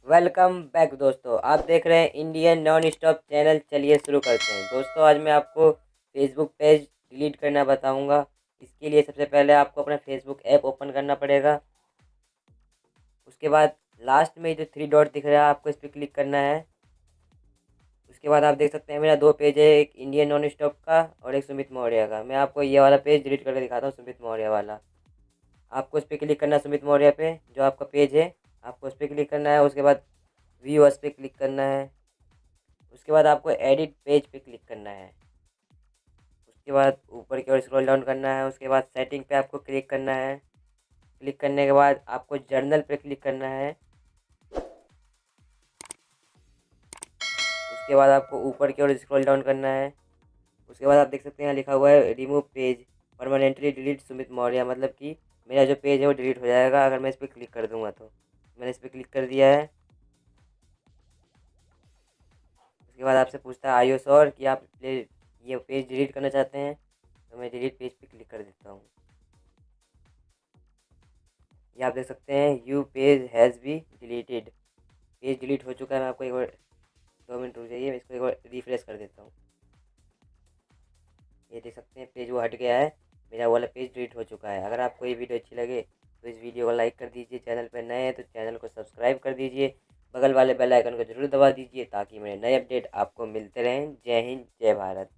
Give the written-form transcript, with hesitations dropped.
Welcome back दोस्तों। आप देख रहे हैं इंडियन नॉन स्टॉप चैनल। चलिए शुरू करते हैं दोस्तों। आज मैं आपको फेसबुक पेज डिलीट करना बताऊंगा। इसके लिए सबसे पहले आपको अपना फेसबुक ऐप ओपन करना पड़ेगा। उसके बाद लास्ट में जो थ्री डॉट दिख रहा है आपको इस पर क्लिक करना है। उसके बाद आप देख सकते हैं मेरा दो पेज है, एक इंडियन नॉन स्टॉप का और एक सुमित मौर्य का। मैं आपको ये वाला पेज डिलीट करके दिखाता हूँ, सुमित मौर्य वाला। आपको उस पर क्लिक करना है, सुमित मौर्य पे जो आपका पेज है आपको उस पर क्लिक करना है। उसके बाद व्यूअर्स पे क्लिक करना है। उसके बाद आपको एडिट पेज पे क्लिक करना है। उसके बाद ऊपर की ओर स्क्रॉल डाउन करना है। उसके बाद सेटिंग पे आपको क्लिक करना है। क्लिक करने के बाद आपको जर्नल पे क्लिक करना है। उसके बाद आपको ऊपर की ओर स्क्रॉल डाउन करना है। उसके बाद आप देख सकते हैं यहाँ लिखा हुआ है remove page permanently delete Sumit Maurya, मतलब कि मेरा जो पेज है वो डिलीट हो जाएगा अगर मैं इस पर क्लिक कर दूंगा तो। मैंने इस पर क्लिक कर दिया है। उसके बाद आपसे पूछता है आई यू श्योर कि आप ये पेज डिलीट करना चाहते हैं, तो मैं डिलीट पेज पे क्लिक कर देता हूँ। ये आप देख सकते हैं you page has be deleted. Page delete हो चुका है। मैं आपको एक बार 2 मिनट रुक जाइए, मैं इसको एक बार रिफ्रेश कर देता हूँ। ये देख सकते हैं पेज वो हट गया है, मेरा वाला पेज डिलीट हो चुका है। अगर आपको ये वीडियो अच्छी लगे तो इस वीडियो को लाइक कर दीजिए। चैनल पर नए हैं तो चैनल को सब्सक्राइब कर दीजिए। बगल वाले बेल आइकन को जरूर दबा दीजिए ताकि मेरे नए अपडेट आपको मिलते रहें। जय हिंद, जय भारत।